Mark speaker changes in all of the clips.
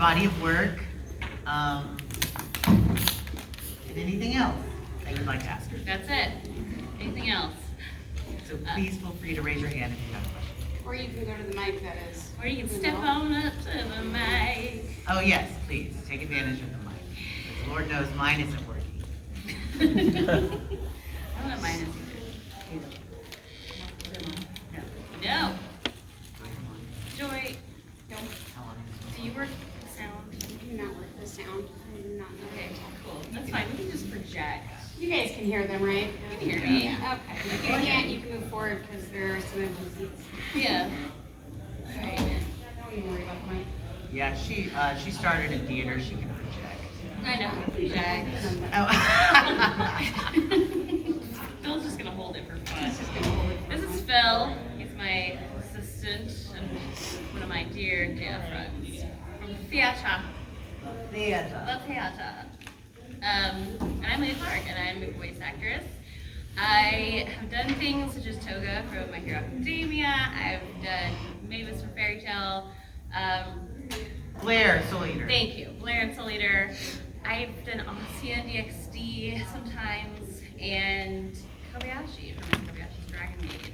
Speaker 1: body of work. And anything else that you'd like to ask her?
Speaker 2: That's it. Anything else?
Speaker 1: So please feel free to raise your hand if you have a question.
Speaker 3: Or you can go to the mic, that is.
Speaker 2: Or you can step on up to the mic.
Speaker 1: Oh yes, please, take advantage of the mic. Because Lord knows mine isn't working.
Speaker 2: I don't know mine is either. No. Joy,
Speaker 1: How long is
Speaker 2: do you work the sound?
Speaker 3: I do not work the sound. I do not know.
Speaker 2: Okay, cool. That's fine. We can just project.
Speaker 3: You guys can hear them, right?
Speaker 2: You can hear me.
Speaker 3: Yeah, okay. If you can't, you can move forward because there are some empty seats.
Speaker 2: Yeah. All right.
Speaker 3: Don't even worry about the mic.
Speaker 1: Yeah, she started in theater. She can project.
Speaker 2: I know. Project.
Speaker 1: Oh.
Speaker 2: Phil's just gonna hold it for fun. This is Phil. He's my assistant and one of my dear friends from theater.
Speaker 1: Theater.
Speaker 2: The theater. And I'm Leah Clark, and I'm a voice actress. I have done things such as Toga from My Hero Academia. I've done Mavis from Fairy Tale.
Speaker 1: Blair, Soul Eater.
Speaker 2: Thank you, Blair and Soul Eater. I've done Asia DXD sometimes, and Kobayashi from Kobayashi's Dragon Maid.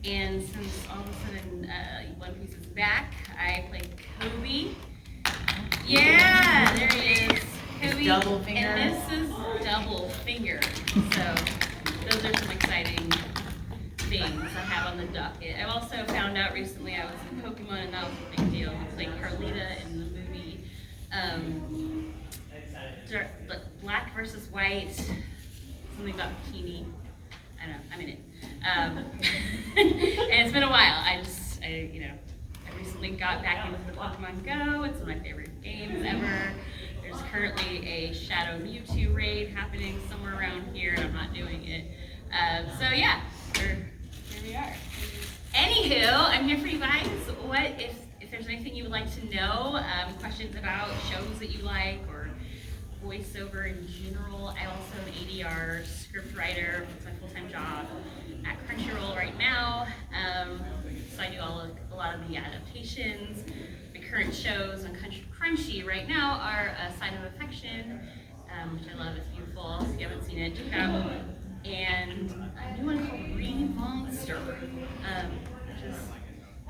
Speaker 2: And since all of a sudden One Piece is back, I play Kobe. Yeah, there he is. Kobe.
Speaker 1: Double finger.
Speaker 2: And this is double finger. So those are some exciting things I have on the docket. I've also found out recently I was in Pokemon, and that was a big deal. I played Carlita in the movie Black versus White, something about bikini. I don't know, I'm in it. And it's been a while. I recently got back into Pokemon Go. It's one of my favorite games ever. There's currently a Shadow Mewtwo raid happening somewhere around here, and I'm not doing it. So yeah, here we are. Anywho, I'm here for you guys. What if there's anything you would like to know, questions about shows that you like, or voiceover in general. I also am an ADR script writer. It's my full-time job at Crunchyroll right now. So I do a lot of the adaptations. My current shows on Crunchy right now are Sign of Affection, which I love. It's beautiful. If you haven't seen it, check it out. And a new one called Monster, which is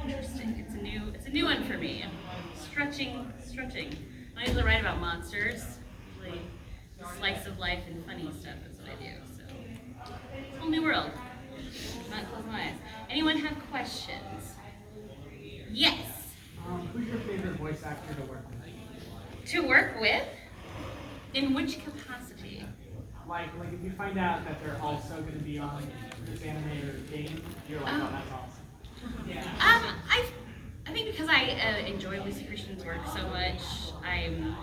Speaker 2: interesting. It's a new one for me. I'm stretching. I usually write about monsters. Usually slice of life and funny stuff is what I do. So it's a whole new world. Not close my eyes. Anyone have questions? Yes.
Speaker 4: Who's your favorite voice actor to work with?
Speaker 2: To work with? In which capacity?
Speaker 4: Like if you find out that they're also going to be on this anime or game, you're like, oh, that's awesome. Yeah.
Speaker 2: I think because I enjoy Lucy Christian's work so much, I'm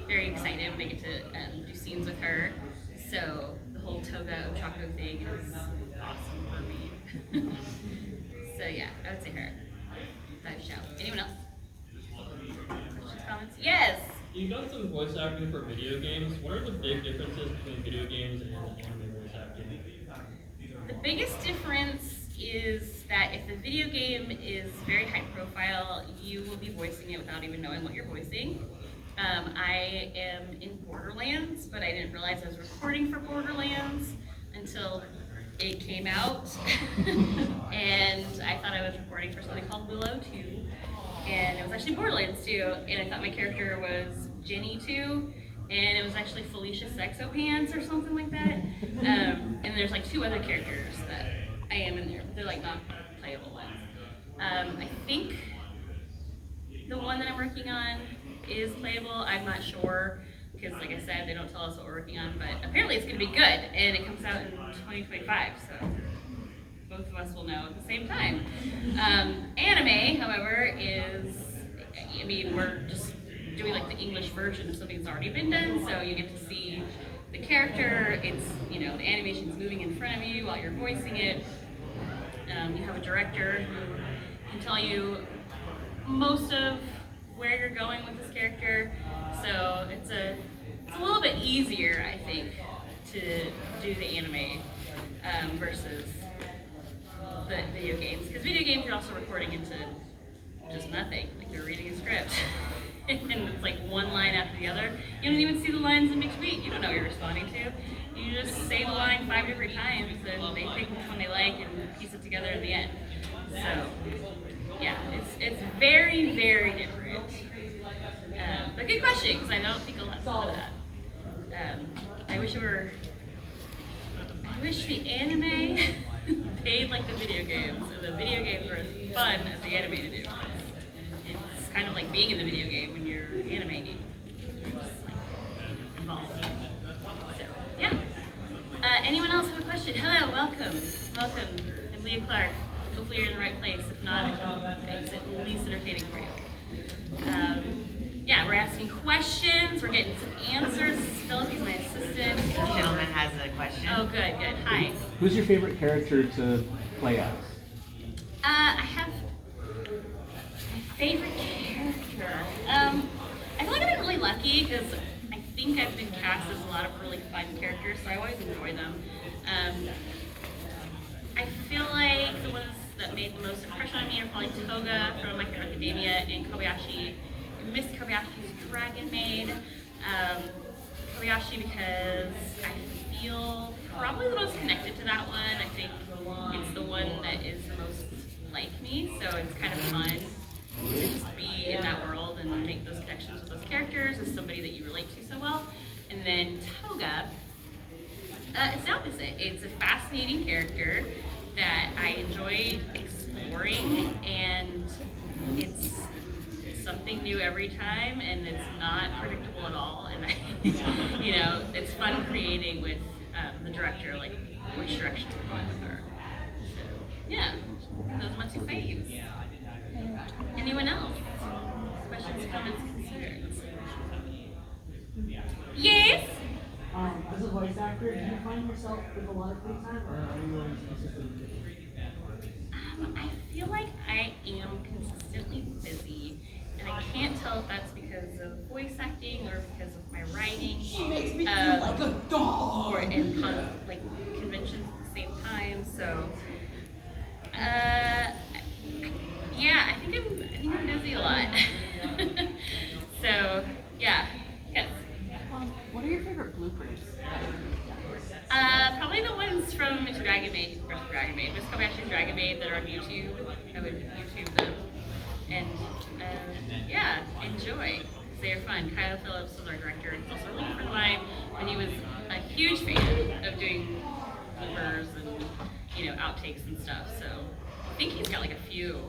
Speaker 2: very excited when I get to do scenes with her. So the whole Toga Ochako thing is awesome for me. So yeah, I would say her. Dive shout. Anyone else? Questions, comments? Yes.
Speaker 5: You've done some voice acting for video games. What are the big differences between video games and anime voice acting?
Speaker 2: The biggest difference is that if the video game is very high profile, you will be voicing it without even knowing what you're voicing. I am in Borderlands, but I didn't realize I was recording for Borderlands until it came out. And I thought I was recording for something called Willow 2. And it was actually Borderlands 2, and I thought my character was Jenny 2, and it was actually Felicia Sexopants or something like that. And there's like 2 other characters that I am in there, but they're like not playable ones. I think the one that I'm working on is playable. I'm not sure, because like I said, they don't tell us what we're working on, but apparently it's gonna be good, and it comes out in 2025, so both of us will know at the same time. Anime, however, we're just doing like the English version of something that's already been done, so you get to see the character, it's, the animation's moving in front of you while you're voicing it. You have a director who can tell you most of where you're going with this character, so it's a little bit easier, I think, to do the anime versus the video games, because video games you're also recording into just nothing, like you're reading a script. and it's like one line after the other. You don't even see the lines in between. You don't know what you're responding to. You just say the line 5 different times, and they pick which one they like and piece it together in the end. So, yeah, it's very, very different. But good question, because I don't think a lot of that. I wish the anime paid like the video games, so the video games were as fun as the animated is. It's kind of like being in the video game when you're animating. You're just like involved. So, yeah. Anyone else have a question? Hello, welcome. Welcome. I'm Leah Clark. Hopefully you're in the right place. If not, it's at least entertaining for you. Yeah, we're asking questions. We're getting some answers. Philippe's my assistant.
Speaker 1: The gentleman has a question.
Speaker 2: Oh, good, good. Hi.
Speaker 6: Who's your favorite character to play as?
Speaker 2: I have my favorite character. I feel like I've been really lucky because I think I've been cast as a lot of really fun characters, so I always enjoy them. I feel like the ones that made the most impression on me are probably Toga from My Hero Academia and Kobayashi. Miss Kobayashi's Dragon Maid. Kobayashi because I feel probably the most connected to that one. I think it's the one that is the most like me, so it's kind of fun to just be in that world and make those connections with those characters as somebody that you relate to so well. And then Toga, it's the opposite. It's a fascinating character that I enjoy exploring, and it's something new every time, and it's not predictable at all. And it's fun creating with the director, like which direction to go with her. So, yeah, those are my two faves. Anyone else? Questions, comments, concerns? Yes.
Speaker 4: As a voice actor, do you find yourself with a lot of free time, or are you always consistently busy?
Speaker 2: I feel like I am consistently busy, and I can't tell if that's because of voice acting or because of my writing.
Speaker 7: She makes me feel like a dog.
Speaker 2: Or in like conventions at the same time. So, yeah, I think I'm busy a lot. So, yeah, yes.
Speaker 7: What are your favorite bloopers?
Speaker 2: Probably the ones from Miss Dragon Maid, Miss Kobayashi's Dragon Maid that are on YouTube. I would YouTube them. And yeah, enjoy. They're fun. Kyle Phillips was our director. He's also really good friend of mine, and he was a huge fan of doing bloopers and outtakes and stuff. So I think he's got like a few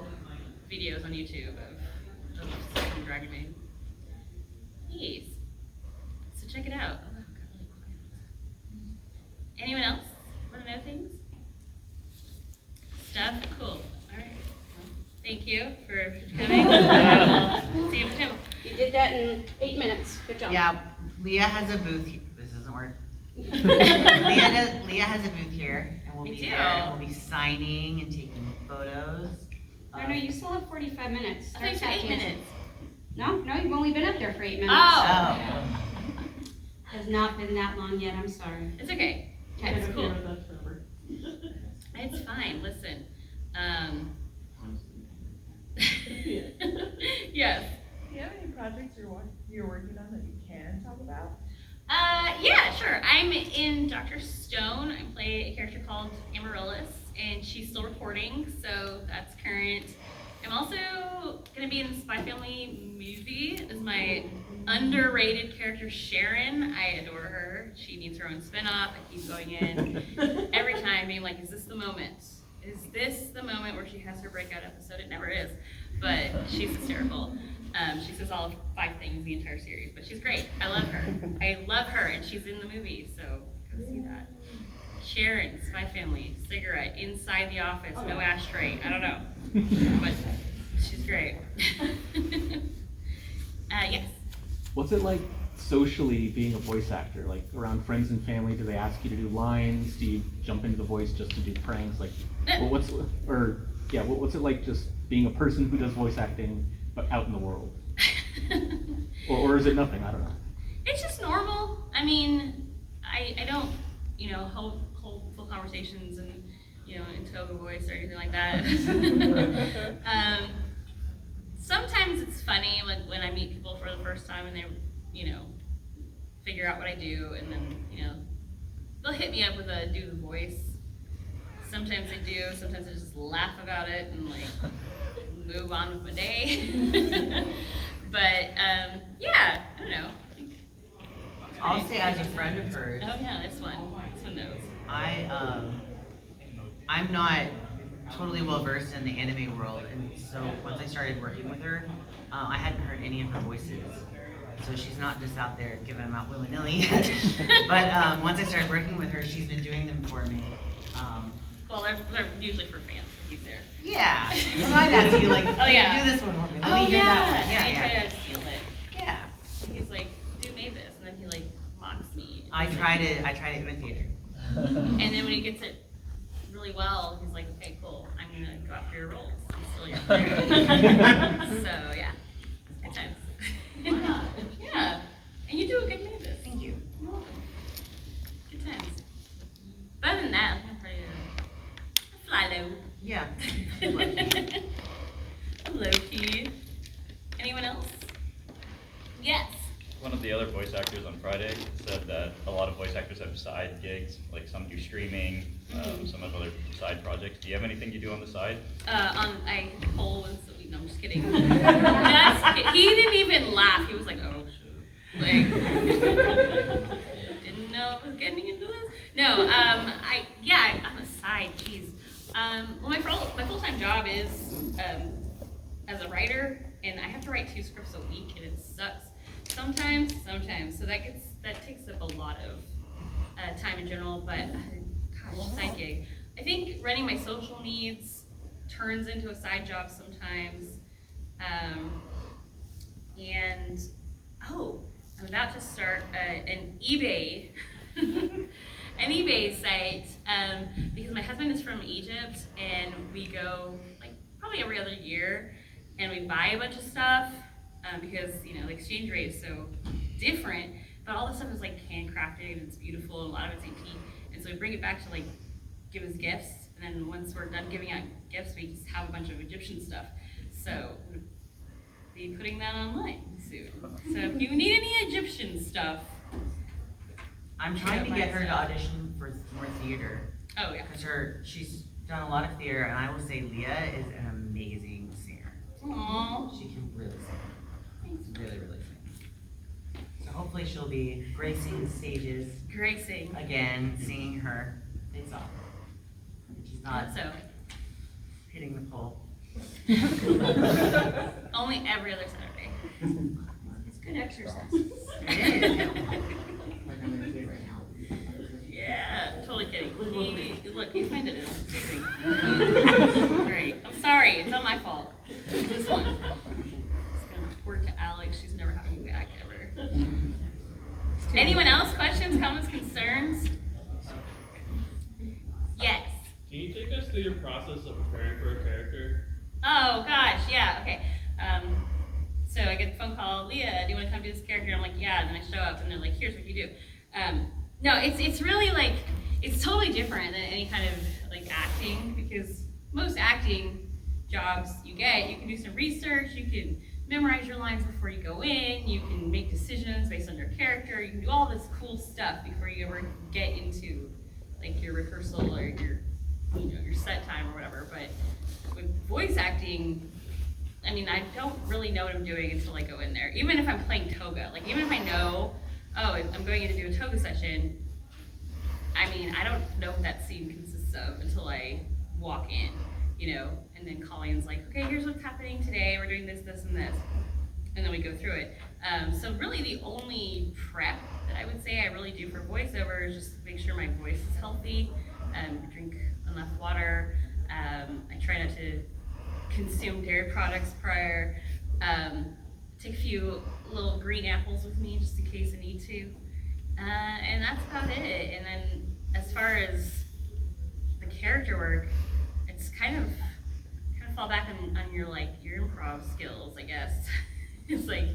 Speaker 2: videos on YouTube of Dragon Maid. Yes. So check it out. Oh, got really quiet. Anyone else want to know things? Stuff? Cool. All right. Well, thank you for coming. See you too.
Speaker 3: You did that in 8 minutes. Good job.
Speaker 1: Yeah, Leah has a booth here. This doesn't work. Leah has a booth here, and we'll
Speaker 2: Me
Speaker 1: be
Speaker 2: too.
Speaker 1: there. And we'll be signing and taking photos.
Speaker 3: No, you still have 45 minutes.
Speaker 2: I think
Speaker 3: Start
Speaker 2: 8
Speaker 3: dancing.
Speaker 2: minutes.
Speaker 3: No, you've only been up there for 8 minutes.
Speaker 2: Oh.
Speaker 3: Has not been that long yet, I'm sorry.
Speaker 2: It's okay.
Speaker 4: I
Speaker 2: It's
Speaker 4: don't
Speaker 2: cool.
Speaker 4: care if that's forever.
Speaker 2: It's fine. Listen. Yes.
Speaker 8: Do you have any projects you're working on that you can talk about?
Speaker 2: Yeah, sure. I'm in Dr. Stone. I play a character called Amaryllis, and she's still recording, so that's current. I'm also gonna be in the Spy Family movie as my underrated character Sharon. I adore her. She needs her own spinoff. I keep going in every time being like, is this the moment? Is this the moment where she has her breakout episode? It never is, but she's hysterical. She says all 5 things the entire series, but she's great. I love her. And she's in the movie, so go see that. Sharon, Spy Family, cigarette, inside the office, no ashtray. I don't know, but she's great. Yes.
Speaker 6: What's it like socially being a voice actor? Like around friends and family, do they ask you to do lines? Do you jump into the voice just to do pranks? Like, what's it like just being a person who does voice acting but out in the world? or is it nothing? I don't know.
Speaker 2: It's just normal. I mean, I don't, hold full conversations and, in Toga voice or anything like that. Sometimes it's funny, like when I meet people for and they, you know, figure out what I do, and then, you know, they'll hit me up with a do the voice. Sometimes I do, sometimes I just laugh about it and like move on with my day. But yeah, I don't know.
Speaker 1: I'll say as a friend of hers,
Speaker 2: Oh yeah, this one knows.
Speaker 1: I'm not totally well versed in the anime world, and so once I started working with her, I hadn't heard any of her voices. So she's not just out there giving them out willy-nilly. But once I started working with her, she's been doing them for me.
Speaker 2: Well, they're usually for fans. He's there.
Speaker 1: Yeah. So I'd ask you, like,
Speaker 2: Oh, yeah.
Speaker 1: do this one for me. Let
Speaker 2: Oh
Speaker 1: me hear that one.
Speaker 2: yeah,
Speaker 1: Yeah,
Speaker 2: and
Speaker 1: yeah.
Speaker 2: I try to steal it.
Speaker 1: Yeah.
Speaker 2: He's like, dude made this, and then he like mocks me.
Speaker 1: I try to imitate her.
Speaker 2: And then when he gets it really well, he's like, okay, cool, I'm gonna go after your roles. I'm still your friend. So yeah, good times. Yeah, and you do a good Mavis.
Speaker 1: Thank you.
Speaker 2: You're welcome. Good times. But other than that, I'm pretty fly low.
Speaker 1: Yeah.
Speaker 2: I'm low key. Anyone else? Yes.
Speaker 9: One of the other voice actors on Friday said that a lot of voice actors have side gigs, like some do streaming, some have other side projects. Do you have anything you do on the side?
Speaker 2: I Cole was, no, I'm just kidding. He didn't even laugh. He was like, oh, shoot. Like, didn't know I was getting into this. No, I'm a side, jeez. Well, my full-time job is as a writer, and I have to write 2 scripts a week, and it sucks. Sometimes. So that takes up a lot of time in general. But gosh, side gig. I think running my social needs turns into a side job sometimes. And I'm about to start an eBay an eBay site because my husband is from Egypt, and we go like probably every other year, and we buy a bunch of stuff because you know the exchange rate is so different. But all the stuff is like handcrafted and it's beautiful, and a lot of it's antique, and so we bring it back to like give as gifts, and then once we're done giving out gifts, we just have a bunch of Egyptian stuff. So we'll be putting that online soon. So if you need any Egyptian stuff.
Speaker 1: I'm trying to get her to audition for more theater.
Speaker 2: Oh yeah.
Speaker 1: Because she's done a lot of theater, and I will say Leah is an amazing singer.
Speaker 2: Aww.
Speaker 1: She can really sing. Really, really sing. So hopefully she'll be gracing stages
Speaker 2: Gracing.
Speaker 1: again, singing her face off. She's not
Speaker 2: So
Speaker 1: hitting the pole.
Speaker 2: only every other Saturday.
Speaker 3: It's good exercise.
Speaker 1: It is.
Speaker 2: Yeah, totally kidding. Look, you find it interesting. Great. I'm sorry, it's not my fault. This one. It's gonna report to Alex. She's never having me back ever. Anyone else? Questions, comments, concerns? Yes.
Speaker 5: Can you take us through your process of preparing for a character?
Speaker 2: Oh gosh, yeah, okay. So I get the phone call, Leah, do you want to come do this character? I'm like, yeah, and then I show up and they're like, here's what you do. No, it's really like, it's totally different than any kind of like acting, because most acting jobs you can do some research, you can memorize your lines before you go in, you can make decisions based on your character, you can do all this cool stuff before you ever get into like your rehearsal or your set time or whatever. But with voice acting, I mean, I don't really know what I'm doing until I go in there. Even if I'm playing Toga, like even if I know, oh, I'm going in to do a Toga session, I mean, I don't know what that scene consists of until I walk in, and then Colleen's like, okay, here's what's happening today, we're doing this, this, and this, and then we go through it. So really the only prep that I would say I really do for voiceover is just make sure my voice is healthy, drink enough water, I try not to consume dairy products prior, take a few little green apples with me just in case I need to, and that's about it. And then as far as the character work, it's kind of fall back on your improv skills, I guess. It's like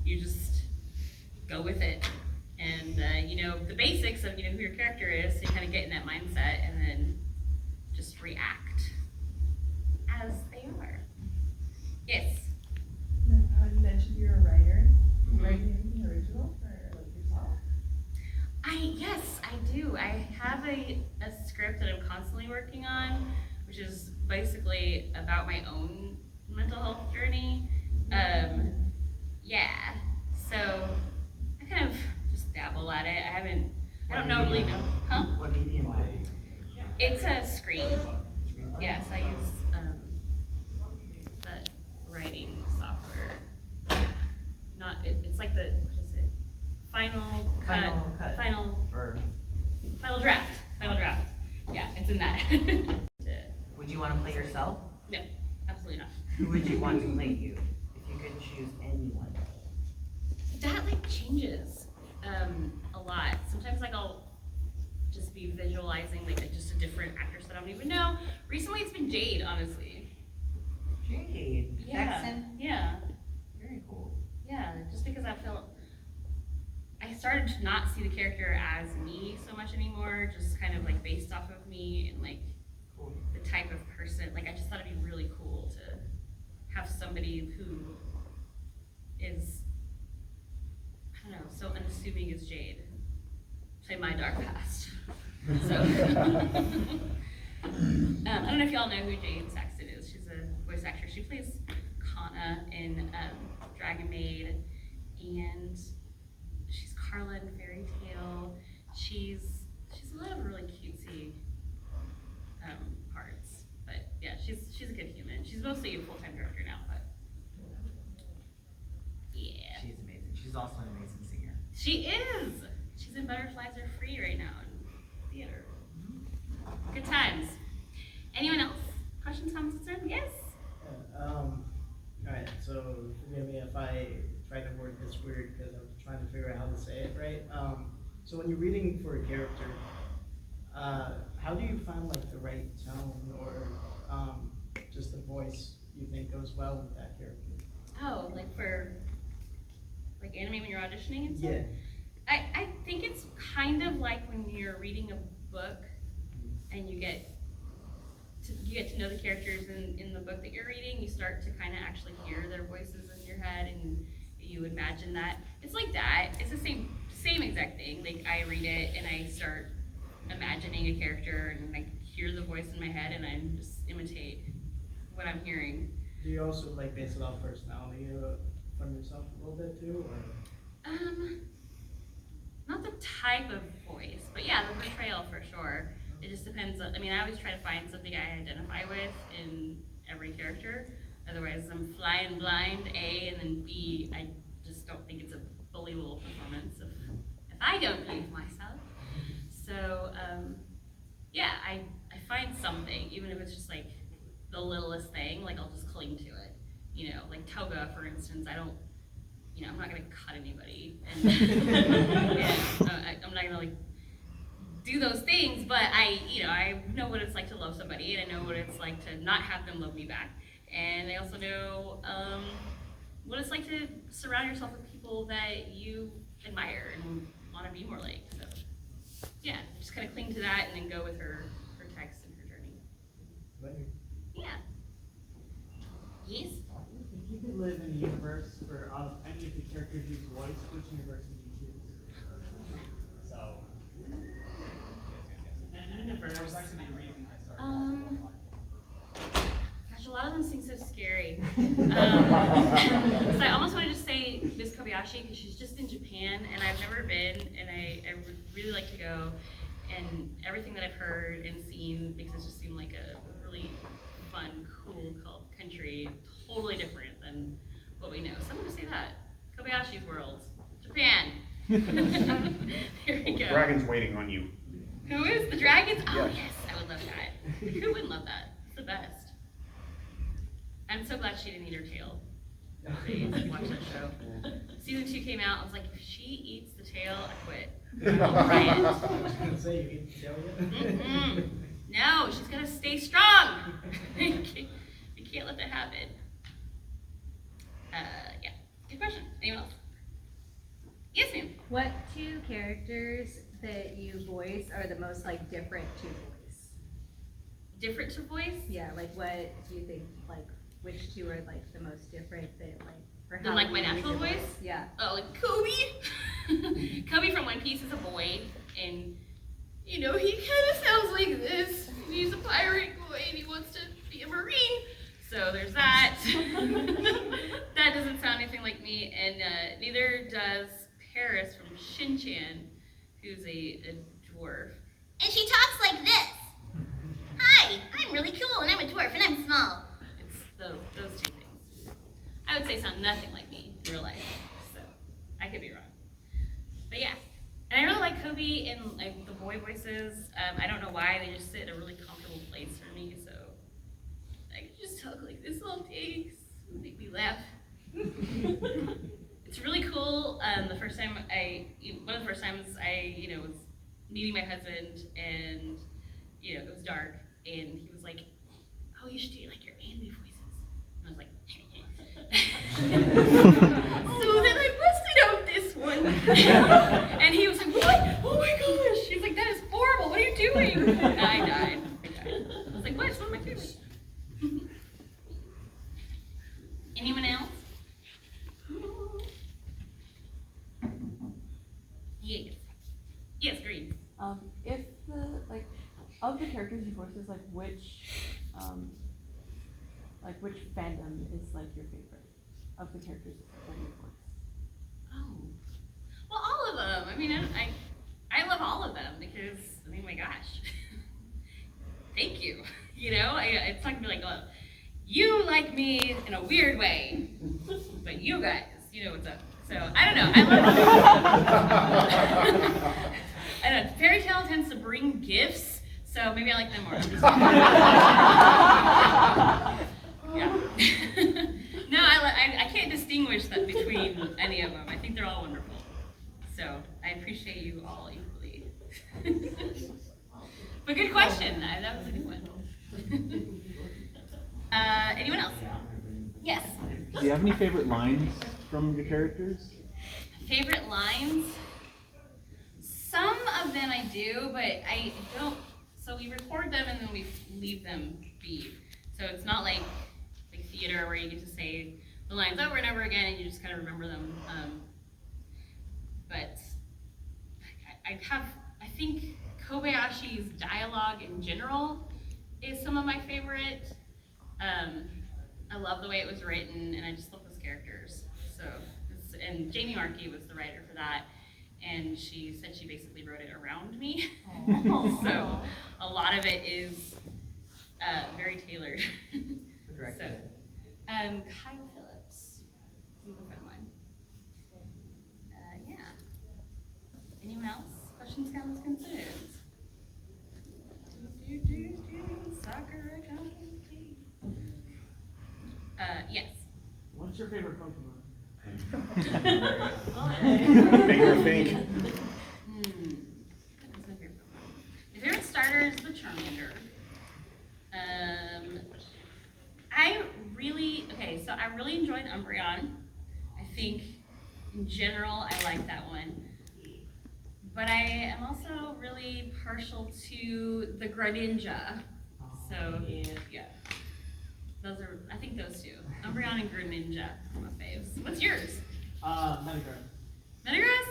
Speaker 2: you just go with it, and the basics of who your character is, so you kind of get in that mindset and then just react as they are. Yes.
Speaker 8: You mentioned you're a writer.
Speaker 2: Mhm.
Speaker 8: Writing
Speaker 2: script that I'm constantly working on, which is basically about my own mental health journey. Yeah, so I kind of just dabble at it. I don't know really know. Huh?
Speaker 1: What medium?
Speaker 2: It's a screen. Yes, I use the writing software. It's like the, what is it? Final cut. Final draft. Yeah, it's in that.
Speaker 1: Would you want to play yourself?
Speaker 2: No, absolutely not.
Speaker 1: Who would you want to play you if you could choose anyone?
Speaker 2: That like changes a lot. Sometimes like I'll just be visualizing like just a different actress that I don't even know. Recently it's been Jade, honestly.
Speaker 1: Jade Jackson.
Speaker 2: Yeah.
Speaker 1: Very cool.
Speaker 2: Yeah, just because I started to not see the character as me so much anymore, just kind of like based off of me and like
Speaker 1: Cool.
Speaker 2: the type of person. Like I just thought it'd be really cool to have somebody who is, I don't know, so unassuming as Jade play my dark past. So I don't know if y'all know who Jade Saxton is. She's a voice actress. She plays Kana in Dragon Maid, and she's Carla in Fairy Tale. She's a lot of really cutesy parts, but yeah, she's a good human. She's mostly a full-time director now, but yeah.
Speaker 1: She's amazing. She's also an amazing singer.
Speaker 2: She is. She's in Butterflies Are Free right now in theater. Good times. Anyone else? Questions, comments, concerns? Yes.
Speaker 10: Alright, so forgive me if I try to word this weird because I'm trying to figure out how to say it right. So when you're reading for a character, how do you find like the right tone or just the voice you think goes well with that character?
Speaker 2: Oh, like for like anime when you're auditioning and stuff?
Speaker 10: Yeah.
Speaker 2: I think it's kind of like when you're reading a book and you get to know the characters in the book that you're reading. You start to kind of actually hear their voices in your head and you imagine that. It's like that. It's the same exact thing. Like I read it and I start imagining a character and I hear the voice in my head and I just imitate what I'm hearing.
Speaker 10: Do you also like base it off personality from yourself a little bit too? Or?
Speaker 2: Not the type of voice, but yeah, the portrayal for sure. It just depends. I mean, I always try to find something I identify with in every character. Otherwise, I'm flying blind, A, and then B, I just don't think it's a believable performance if I don't believe myself. So, yeah, I find something, even if it's just like the littlest thing, like I'll just cling to it. You know, like Toga, for instance, I'm not gonna cut anybody. And, I'm not gonna like do those things, but I know what it's like to love somebody, and I know what it's like to not have them love me back. And I also know what it's like to surround yourself with people that you admire and want to be more like. So, yeah, just kind of cling to that and then go with her text and her journey. Yeah. Yes?
Speaker 4: If you could live in a universe where any of the characters use voice, which universe would you choose? So.
Speaker 2: Universe.
Speaker 4: That was actually the reason I started.
Speaker 2: Gosh, a lot of them seem so scary. So I almost want to just say Miss Kobayashi because she's just in Japan and I've never been and I would really like to go, and everything that I've heard and seen makes it just seem like a really fun, cool country, totally different than what we know. So I'm going to say that. Kobayashi's World, Japan. Here we go.
Speaker 11: Dragon's waiting on you.
Speaker 2: Who is the dragons? Oh
Speaker 11: Yes.
Speaker 2: yes, I would love that. Who wouldn't love that? It's the best. I'm so glad she didn't eat her tail. Watch that show. Season 2 came out. I was like, if she eats the tail, I quit. Right?
Speaker 10: I was gonna say you eat the tail yet?
Speaker 2: No, she's gonna stay strong. We can't let that happen. Yeah. Good question. Anyone else? Yes, ma'am.
Speaker 12: What two characters that you voice are the most like different to voice?
Speaker 2: Different to voice?
Speaker 12: Yeah, like what do you think, like which two are like the most different that like for
Speaker 2: Than,
Speaker 12: how
Speaker 2: like, my
Speaker 12: you use
Speaker 2: natural
Speaker 12: your
Speaker 2: voice?
Speaker 12: Yeah.
Speaker 2: Oh, like Kobe. Kobe from One Piece is a boy, and you know, he kind of sounds like this. He's a pirate boy and he wants to be a Marine. So there's that. That doesn't sound anything like me, and neither does Paris from Shin-Chan, who's a dwarf.
Speaker 11: And she talks like this. Hi, I'm really cool and I'm a dwarf and I'm small.
Speaker 2: It's those two things. I would say sound nothing like me in real life, so I could be wrong. But yeah, and I really like Kobe and like the boy voices. I don't know why, they just sit in a really comfortable place for me, so I can just talk like this all day. It'll make me laugh. It's really cool. One of the first times I, was meeting my husband, and it was dark, and he was like, "Oh, you should do like your anime voices." And I was like, "So then I busted out this one," and he was like, "What? Oh my gosh!" He's like, "That is horrible. What are you doing?" And I died. I was like, "What? It's one of my favorites." Anyone else? Yes. Yes, Green.
Speaker 7: If of the characters you voices, which fandom is like your favorite of the characters that you voice?
Speaker 2: Oh, well, all of them. I mean, I love all of them because, I mean, my gosh, thank you. It's not gonna be like, oh, you like me in a weird way, but you guys, you know what's up. So I don't know. I don't know. Fairy Tale tends to bring gifts, so maybe I like them more. I'm just yeah. No, I can't distinguish that between any of them. I think they're all wonderful. So I appreciate you all equally. But good question. That was a good one. Anyone else? Yes.
Speaker 6: Do you have any favorite lines from your characters?
Speaker 2: Favorite lines? Some of them I do, but I don't. So we record them and then we leave them be. So it's not like theater where you get to say the lines over and over again and you just kind of remember them. But I think Kobayashi's dialogue in general is some of my favorite. I love the way it was written, and I just love those characters. And Jamie Markey was the writer for that, and she said she basically wrote it around me. So a lot of it is very tailored. So, Kyle Phillips, he's a fun one. Yeah. Anyone else? Questions, comments, concerns? Sakura Con. Yes.
Speaker 4: What's your favorite Pokemon?
Speaker 6: Finger think.
Speaker 2: What's my favorite Pokemon? My favorite starter is the Charmander. I really enjoyed Umbreon. I think in general I like that one. But I am also really partial to the Greninja. So yeah. I think those two. Umbreon and Greninja are my faves. What's yours?
Speaker 4: Metagross.
Speaker 2: Metagross?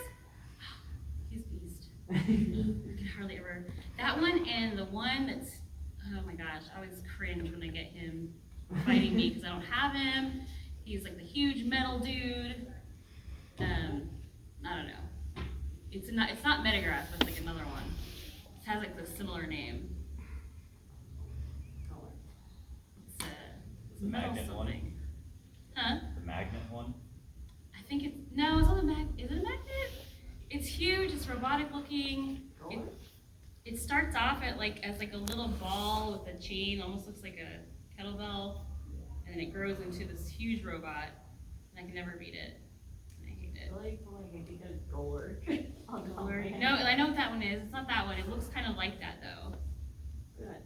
Speaker 2: He's a beast. I can hardly ever. That one and the one that's, oh my gosh, I always cringe when I get him fighting me because I don't have him. He's like the huge metal dude. I don't know. It's not Metagross, but it's like another one. It has like the similar name.
Speaker 9: The magnet one?
Speaker 2: Huh?
Speaker 9: The magnet one?
Speaker 2: I think it's not a magnet. Is it a magnet? It's huge, it's robotic looking. It starts off as a little ball with a chain, almost looks like a kettlebell, and then it grows into this huge robot, and I can never beat it. And I hate it.
Speaker 7: Golurk.
Speaker 2: No, I know what that one is. It's not that one. It looks kind of like that though.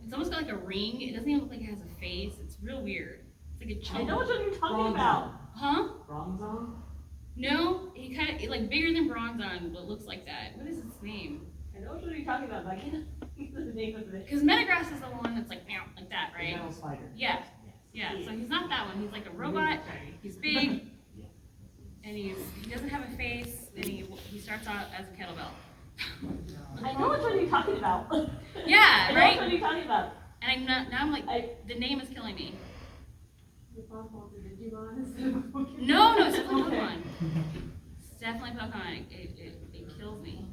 Speaker 2: It's almost got like a ring. It doesn't even look like it has a face. It's real weird. It's like a chunk.
Speaker 7: I know what you're talking about.
Speaker 2: Huh?
Speaker 4: Bronzong?
Speaker 2: No, he kind of like bigger than Bronzong, but looks like that. What is its name?
Speaker 7: I know what you're talking about, but I can't think of the name of it.
Speaker 2: Because Metagross is the one that's like meow, like that, right?
Speaker 4: Metal spider.
Speaker 2: Yeah. Yeah. So he's not that one. He's like a robot. He's big, and he doesn't have a face, and he starts out as a kettlebell.
Speaker 7: I know which one you're talking about.
Speaker 2: Yeah,
Speaker 7: I know
Speaker 2: right?
Speaker 7: which one you're talking about.
Speaker 2: And I'm not, now I'm like, the name is killing me.
Speaker 7: The Pokemon, the Digimon instead of Pokemon.
Speaker 2: No, it's definitely
Speaker 7: Okay.
Speaker 2: Pokemon. It's definitely Pokemon. It kills me.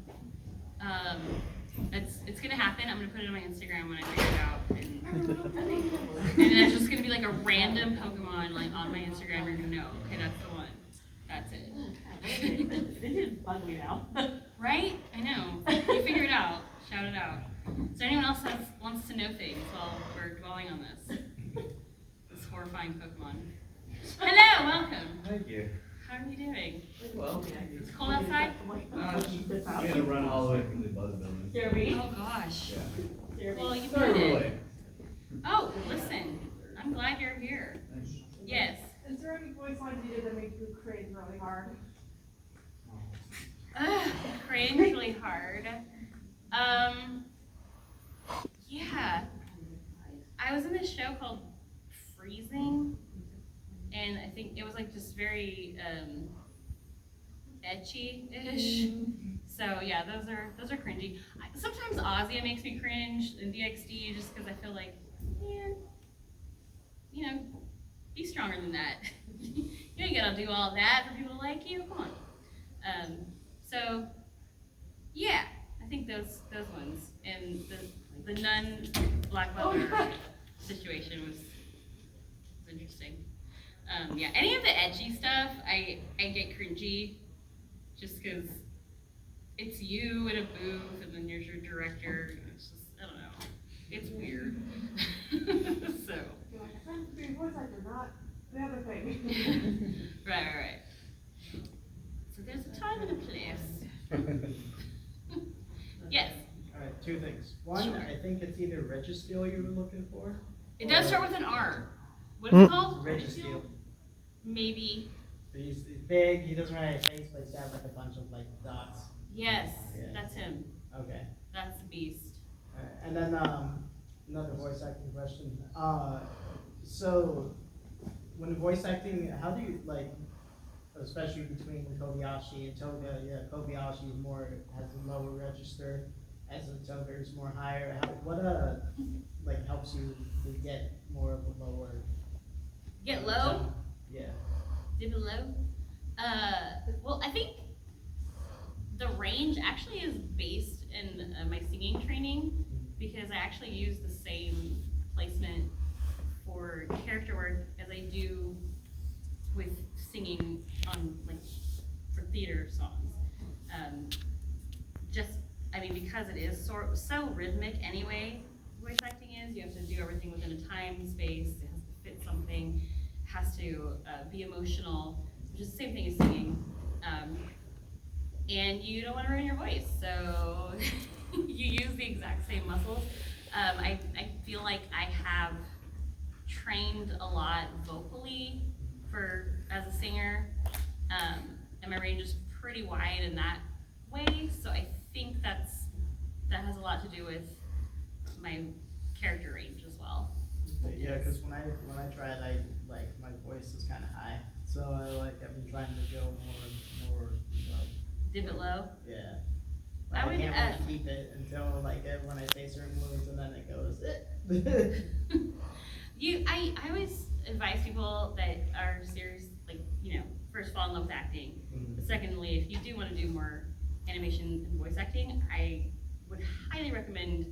Speaker 2: It's gonna happen. I'm gonna put it on my Instagram when I figure it out. And then it's just gonna be like a random Pokemon like on my Instagram. You're gonna know, okay, that's the one. That's it.
Speaker 7: This is bug me now.
Speaker 2: Right? I know. You figure it out. Shout it out. So anyone else wants to know things while we're dwelling on this? This horrifying Pokemon. Hello, welcome.
Speaker 13: Thank you.
Speaker 2: How are you doing?
Speaker 13: Well,
Speaker 2: It's cold outside?
Speaker 13: I'm gonna run all the way from the bug building.
Speaker 7: Jeremy?
Speaker 2: Oh gosh.
Speaker 13: Yeah.
Speaker 2: Well, you
Speaker 13: Sorry
Speaker 2: made
Speaker 13: we're
Speaker 2: it.
Speaker 13: late.
Speaker 2: Oh, listen. I'm glad you're here. Yes.
Speaker 7: Is there any voice lines you did that make you cringe really hard?
Speaker 2: Cringe really hard. Yeah. I was in this show called Freezing, and I think it was like just very etchy-ish. So yeah, those are cringy. Sometimes Ozzy makes me cringe and DXD just because I feel like, man, you know, be stronger than that. You ain't gotta do all that for people to like you. Come on. So yeah, I think those ones and the nun Black Leather situation was interesting. Yeah, any of the edgy stuff, I get cringy just because it's you in a booth and then there's your director. And it's just, I don't know. It's weird. So.
Speaker 7: You're like, I'm trying to be a voice actor, not the other thing.
Speaker 2: Right. So there's a time and a place. Yes.
Speaker 10: Alright, two things. One,
Speaker 2: Sure.
Speaker 10: I think it's either Registeel you were looking for.
Speaker 2: It does start with an R. What is it called?
Speaker 10: Registeel.
Speaker 2: Maybe.
Speaker 10: He's big, he doesn't really have a face, but he's got like a bunch of like dots.
Speaker 2: Yes,
Speaker 10: Yeah.
Speaker 2: that's him.
Speaker 10: Okay.
Speaker 2: That's the beast.
Speaker 10: Alright, and then another voice acting question. So when voice acting, how do you like, especially between Kobayashi and Toga? Yeah, Kobayashi is more has a lower register, as a Toga is more higher. What like helps you to get more of a lower?
Speaker 2: Get low?
Speaker 10: Yeah.
Speaker 2: Dip it low? Well, I think the range actually is based in my singing training because I actually use the same placement for character work as I do with singing on like for theater songs. Because it is so rhythmic anyway, voice acting is, you have to do everything within a time, space, it has to fit something, has to be emotional, which is the same thing as singing. And you don't want to ruin your voice, so you use the exact same muscles. I feel like I have trained a lot vocally as a singer, and my range is pretty wide in that way, so I think that has a lot to do with my character range as well.
Speaker 10: Yeah, because when I tried, my voice is kind of high, so I've been trying to go more low.
Speaker 2: Dip it low?
Speaker 10: Yeah.
Speaker 2: I
Speaker 10: I
Speaker 2: would,
Speaker 10: can't really keep it until when I say certain words and then it goes.
Speaker 2: I always advise people that are serious, first fall in love with acting. But secondly, if you do want to do more animation and voice acting, I would highly recommend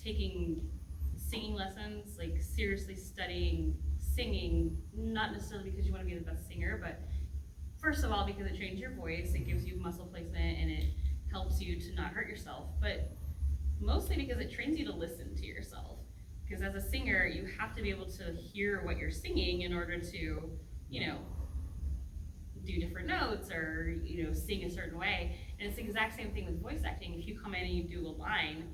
Speaker 2: taking singing lessons, like seriously studying singing, not necessarily because you want to be the best singer, but first of all, because it trains your voice, it gives you muscle placement, and it helps you to not hurt yourself, but mostly because it trains you to listen to yourself. Because as a singer, you have to be able to hear what you're singing in order to, do different notes or, sing a certain way. And it's the exact same thing with voice acting. If you come in and you do a line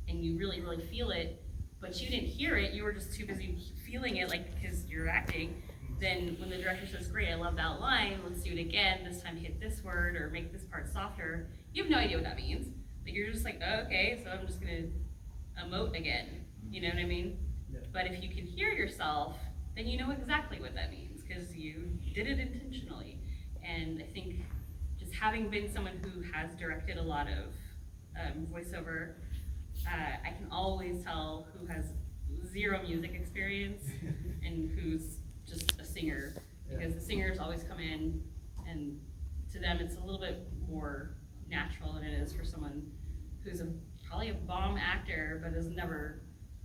Speaker 2: and you really, really feel it, but you didn't hear it, you were just too busy feeling it, because you're acting, then when the director says, great, I love that line, let's do it again, this time hit this word or make this part softer, you have no idea what that means. You're just like, oh, okay, so I'm just gonna emote again, you know what I mean?
Speaker 10: Yeah.
Speaker 2: But if you can hear yourself, then you know exactly what that means, because you did it intentionally. And I think just having been someone who has directed a lot of voiceover, I can always tell who has zero music experience and who's just a singer, because the singers always come in, and to them it's a little bit more natural than it is for someone who's probably a bomb actor but has never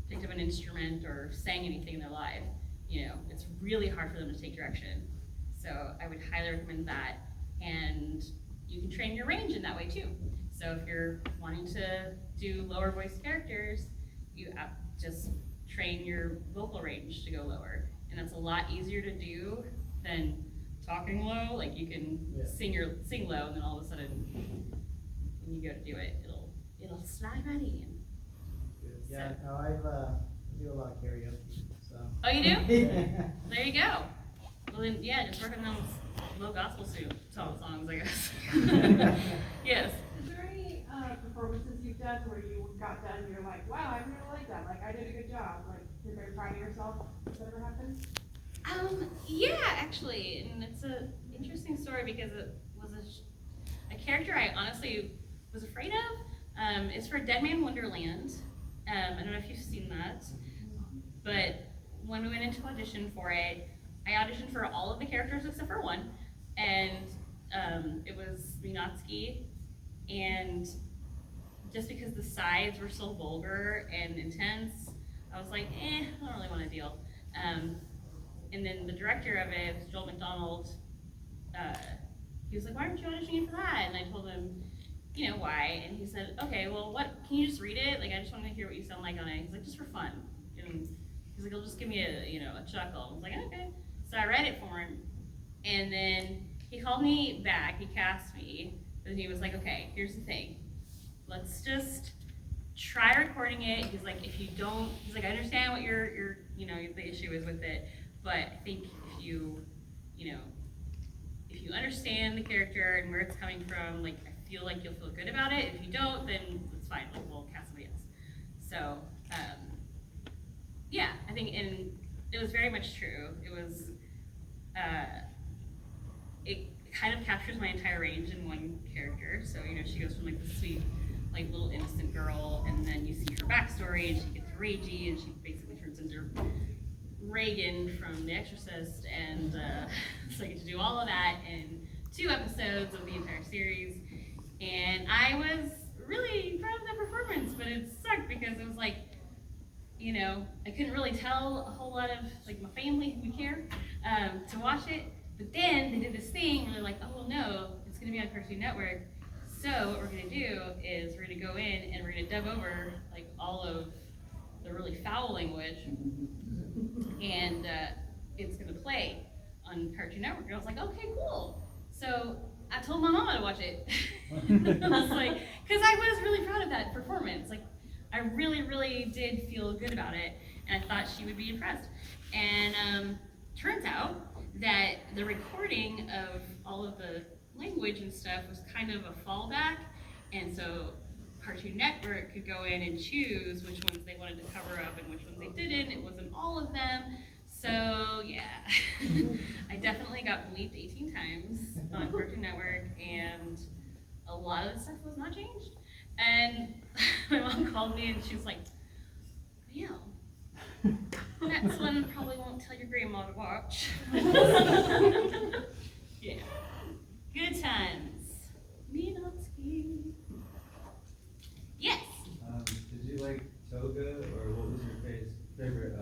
Speaker 2: picked up an instrument or sang anything in their life. You know, it's really hard for them to take direction. So I would highly recommend that, and you can train your range in that way too. So if you're wanting to do lower voice characters, you just train your vocal range to go lower, and that's a lot easier to do than talking low. Like you can sing low, and then all of a sudden, when you go to do it, it'll slide right in.
Speaker 10: Yeah, no, I do a lot of karaoke, so.
Speaker 2: Oh, you do?
Speaker 10: Yeah.
Speaker 2: There you go. Well then, yeah, just work on those low gospel songs, I guess. Yes.
Speaker 7: Is there any performances you've done where you got done and you're like, wow, I really like that, like I did a good job, like you're very proud of yourself? Has that ever happened?
Speaker 2: Yeah, actually, and it's an interesting story because it was a character I honestly was afraid of. It's for Dead Man Wonderland. I don't know if you've seen that, but when we went into audition for it, I auditioned for all of the characters except for one, and it was Minatsky, and just because the sides were so vulgar and intense, I was like, I don't really want to deal. And then the director of it, Joel McDonald, he was like, why aren't you auditioning for that? And I told him, you know, why? And he said, okay, well, can you just read it? Like, I just want to hear what you sound like on it. He's like, just for fun. And he's like, it'll just give me a chuckle. I was like, okay. So I read it for him, and then he called me back, he cast me, and he was like, okay, here's the thing. Let's just try recording it. He's like, if you don't, he's like, I understand what your the issue is with it, but I think if you understand the character and where it's coming from, like, I feel like you'll feel good about it. If you don't, then it's fine, like, we'll cast somebody else. So, yeah, I think, and it was very much true. It was, it kind of captures my entire range in one character. So, she goes from, like, the sweet, like, little innocent girl, and then you see her backstory, and she gets ragey, and she basically turns into Reagan from The Exorcist, and so I get to do all of that in 2 episodes of the entire series. And I was really proud of that performance, but it sucked because it was like, I couldn't really tell a whole lot of, like, my family who would care to watch it. But then they did this thing, and they're like, oh, well, no, it's going to be on Cartoon Network. So what we're going to do is we're going to go in and we're going to dub over, like, all of the really foul language, and it's going to play on Cartoon Network. And I was like, okay, cool. So I told my mama to watch it. I was like, because I was really proud of that performance. Like, I really, really did feel good about it, and I thought she would be impressed. And turns out that the recording of all of the language and stuff was kind of a fallback, and so Cartoon Network could go in and choose which ones they wanted to cover up and which ones they didn't. It wasn't all of them. So yeah, I definitely got bleeped 18 times on Cartoon Network, and a lot of the stuff was not changed. And my mom called me and she was like, yeah, next one probably won't tell your grandma to watch. Yeah, good times. Minatsky. Yes.
Speaker 13: Did you like Toga, or what was your favorite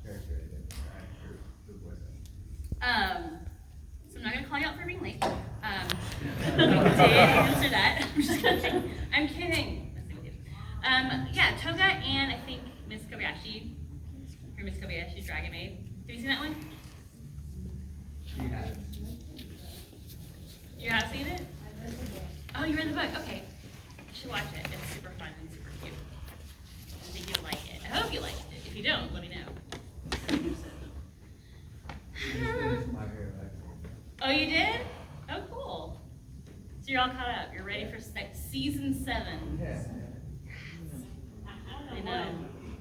Speaker 13: character, I guess, actor, the voice?
Speaker 2: So I'm not gonna call you out for being late. I did answer that. I'm just kidding. I'm kidding. Yeah, Toga and I think Miss Kobayashi, or Miss Kobayashi Dragon Maid. Have you seen that one?
Speaker 13: She has.
Speaker 2: You have seen it? Oh, you read the book? Okay. You should watch it. It's super fun and super cute. I think you'll like it. I hope you like it. If you don't, let me know. Oh, you did? Oh, cool. So you're all caught up. You're ready for season 7.
Speaker 13: Yeah.
Speaker 2: I know.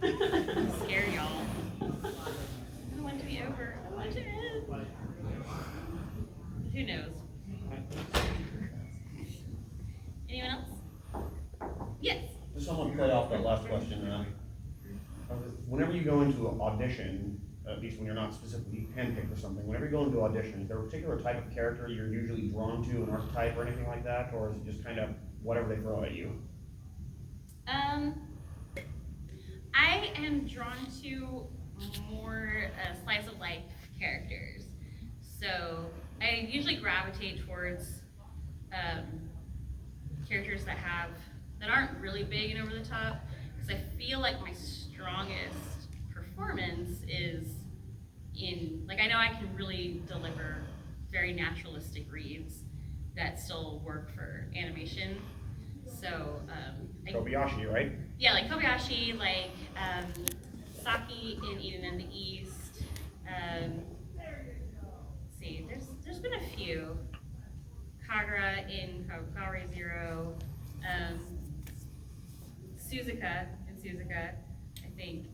Speaker 2: I'm scared, y'all. I want it to be over. I want it to end. Who knows? Anyone else? Yes.
Speaker 14: Just want to play off that last question. Whenever you go into an audition, at least when you're not specifically handpicked for something, whenever you go into audition, is there a particular type of character you're usually drawn to, an archetype or anything like that, or is it just kind of whatever they throw at you?
Speaker 2: I am drawn to more slice of life characters. So I usually gravitate towards characters that aren't really big and over the top, because I feel like my strongest performance is in, like, I know I can really deliver very naturalistic reads that still work for animation. So
Speaker 14: Kobayashi, right?
Speaker 2: Yeah, like Kobayashi, like Saki in Eden and the East. Let's see, there's been a few. Kagura in Kagura Zero. Suzuka in Suzuka, I think.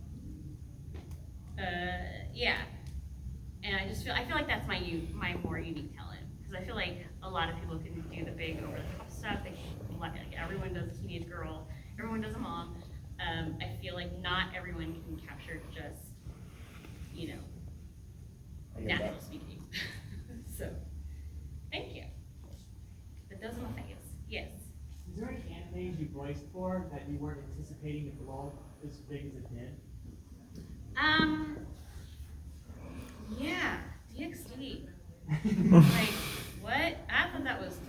Speaker 2: Yeah. And I feel like that's my more unique talent, because I feel like a lot of people can do the big over the top stuff. Like everyone does a teenage girl, everyone does a mom. I feel like not everyone can capture just, natural speaking. So, thank you. That does my face. Yes.
Speaker 4: Is there any animes you voiced for that you weren't anticipating to blow as big as it did?
Speaker 2: Yeah, DxD. Like, what? I thought that was I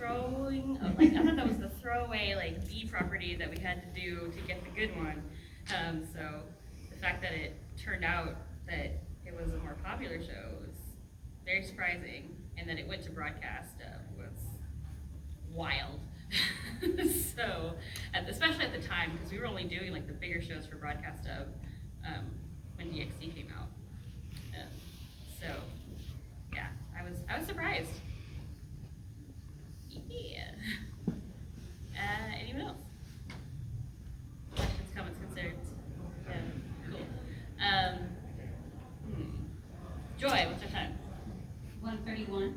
Speaker 2: thought that was the throwaway, like, B property that we had to do to get the good one. So the fact that it turned out that it was a more popular show was very surprising, and that it went to broadcast was wild. So, especially at the time, because we were only doing like the bigger shows for broadcast when DxD came out. So, yeah, I was surprised. Yeah. Anyone else? Questions, comments, concerns? Yeah, cool. Joy, what's your time?
Speaker 3: 1:31.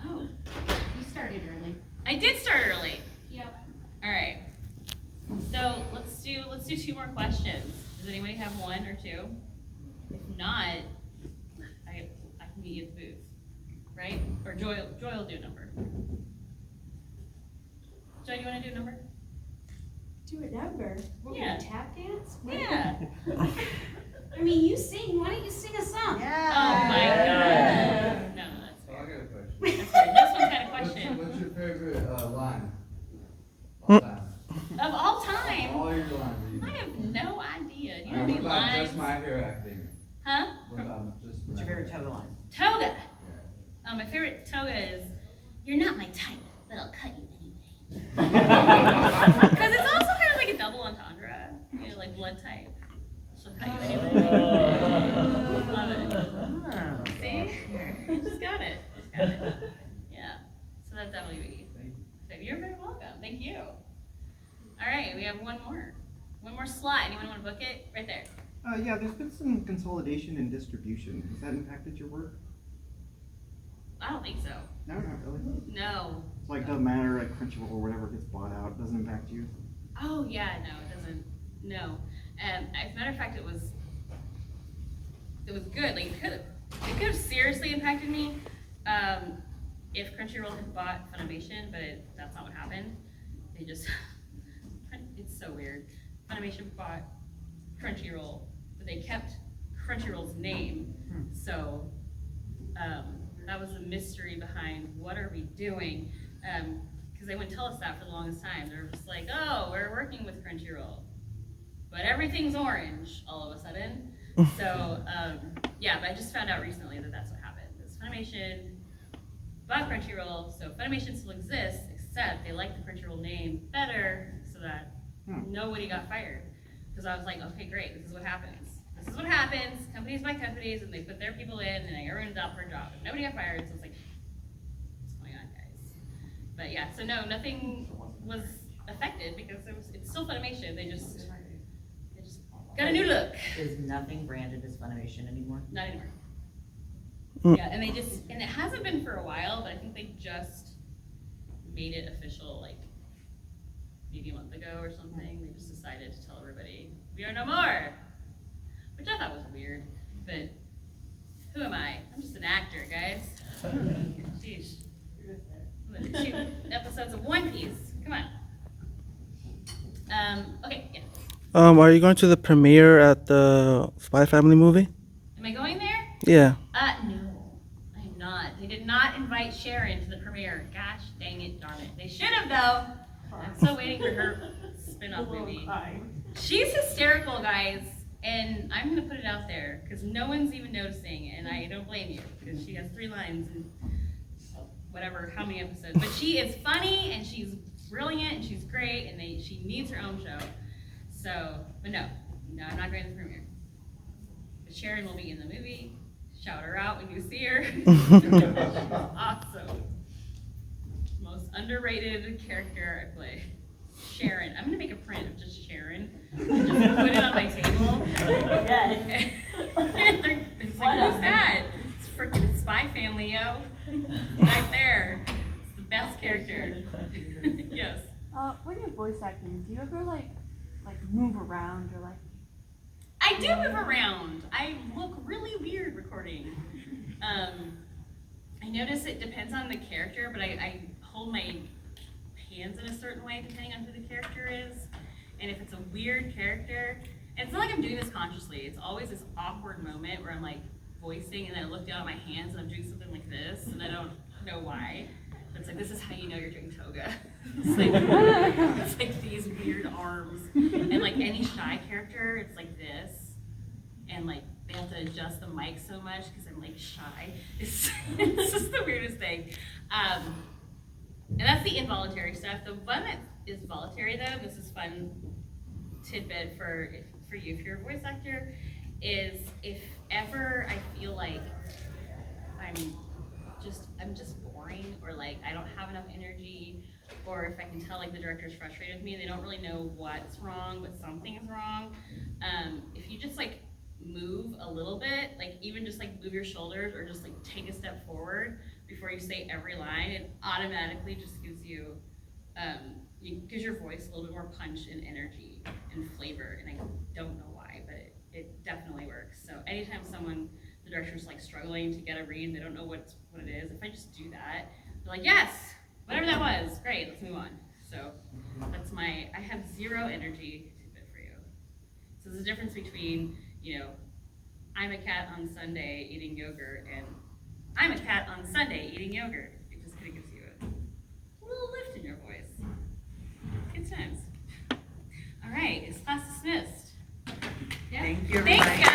Speaker 2: Oh,
Speaker 3: You started early.
Speaker 2: I did start early.
Speaker 3: Yep.
Speaker 2: All right. So let's do 2 more questions. Does anybody have 1 or 2? If not, I can meet you at the booth, right? Or Joy will do a number. Joy, you want to do a number?
Speaker 3: Do a number. We're
Speaker 2: Yeah.
Speaker 3: gonna tap dance?
Speaker 2: Yeah.
Speaker 3: I mean, you sing. Why don't you sing a song?
Speaker 2: Oh my God. No, that's
Speaker 13: So I
Speaker 2: fair.
Speaker 13: got a question.
Speaker 2: That's fair. This one's kind of question.
Speaker 13: What's your favorite line? All time.
Speaker 2: Of all time,
Speaker 13: All your lines.
Speaker 2: I have no idea. Do you have
Speaker 13: What
Speaker 2: any
Speaker 13: about
Speaker 2: lines?
Speaker 13: just my hair acting?
Speaker 2: Huh?
Speaker 13: What about just
Speaker 1: What's
Speaker 13: my
Speaker 1: your favorite
Speaker 13: hair?
Speaker 1: Toga line?
Speaker 2: Toga. My favorite Toga is, "You're not my type, but I'll cut you anyway." Because it's also kind of like a double entendre, like blood type. She'll cut you anyway. Love it. See? Just got it. Yeah. So that's definitely so you're very welcome. Thank you. All right, we have one more slot. Anyone want to book it? Right there.
Speaker 15: Yeah, there's been some consolidation in distribution. Has that impacted your work?
Speaker 2: I don't think so.
Speaker 15: No, not really.
Speaker 2: No.
Speaker 15: It's like doesn't matter, like Crunchyroll or whatever gets bought out, doesn't impact you.
Speaker 2: Oh yeah, no, it doesn't. No. As a matter of fact, it was good. Like it could have seriously impacted me if Crunchyroll had bought Funimation, but that's not what happened. They just it's so weird. Funimation bought Crunchyroll, but they kept Crunchyroll's name. So that was the mystery behind what are we doing? Because they wouldn't tell us that for the longest time. They were just like, oh, we're working with Crunchyroll, but everything's orange all of a sudden. So yeah, but I just found out recently that that's what happened. It's Funimation bought Crunchyroll, so Funimation still exists, except they like the Crunchyroll name better, so that nobody got fired. Because I was like, okay, great, this is what happens. This is what happens, companies buy companies, and they put their people in, and everyone's out for a job. And nobody got fired, so it's like, what's going on, guys? But yeah, so no, nothing was affected, because it's still Funimation. They just got a new look.
Speaker 1: Is nothing branded as Funimation anymore?
Speaker 2: Not anymore. Yeah, and it hasn't been for a while, but I think they just made it official, like, maybe a month ago or something. They just decided to tell everybody, we are no more, which I thought was weird, but who am I? I'm just an actor, guys. Sheesh. 2 episodes of One Piece. Come on. Okay, yeah.
Speaker 16: Are you going to the premiere at the Spy Family movie?
Speaker 2: Am I going there?
Speaker 16: Yeah.
Speaker 2: No, I am not. They did not invite Sharon to the premiere. Gosh dang it, darn it. They should have, though. I'm still waiting for her spin-off movie. She's hysterical, guys. And I'm going to put it out there because no one's even noticing. And I don't blame you because she has 3 lines and whatever, how many episodes. But she is funny and she's brilliant and she's great and she needs her own show. So, but no, I'm not going to the premiere. But Sharon will be in the movie. Shout her out when you see her. Awesome. Most underrated character I play. Sharon. I'm gonna make a print of just Sharon. And just put it on my table. Yes. It's like, who's that? It's freaking Spy Family, yo. Right there. It's the best character. Yes.
Speaker 7: When you're voice acting, do you ever like move around or like?
Speaker 2: I do move around. I look really weird recording. I notice it depends on the character, but I hold my hands in a certain way depending on who the character is. And if it's a weird character, and it's not like I'm doing this consciously, it's always this awkward moment where I'm like voicing and then I look down at my hands and I'm doing something like this and I don't know why. But it's like, this is how you know you're doing Toga. It's like these weird arms. And like any shy character, it's like this. And like they have to adjust the mic so much because I'm like shy. It's just the weirdest thing. And that's the involuntary stuff. The one that is voluntary though, this is fun tidbit for you if you're a voice actor, is if ever I feel like I'm just boring or like I don't have enough energy, or if I can tell like the director's frustrated with me, they don't really know what's wrong, but something is wrong. If you just like move a little bit, like even just like move your shoulders or just like take a step forward before you say every line, it automatically just gives you, gives your voice a little bit more punch and energy and flavor, and I don't know why, but it definitely works. So anytime the director's like struggling to get a read and they don't know what it is, if I just do that, they're like, yes, whatever that was, great, let's move on. So that's I have 0 energy tidbit for you. So there's a difference between, I'm a cat on Sunday eating yogurt and I'm a cat on Sunday eating yogurt. It just kind of gives you a little lift in your voice. Good times. All right, is class dismissed? Yeah.
Speaker 1: Thank you,
Speaker 2: Thanks,
Speaker 1: everybody.
Speaker 2: guys.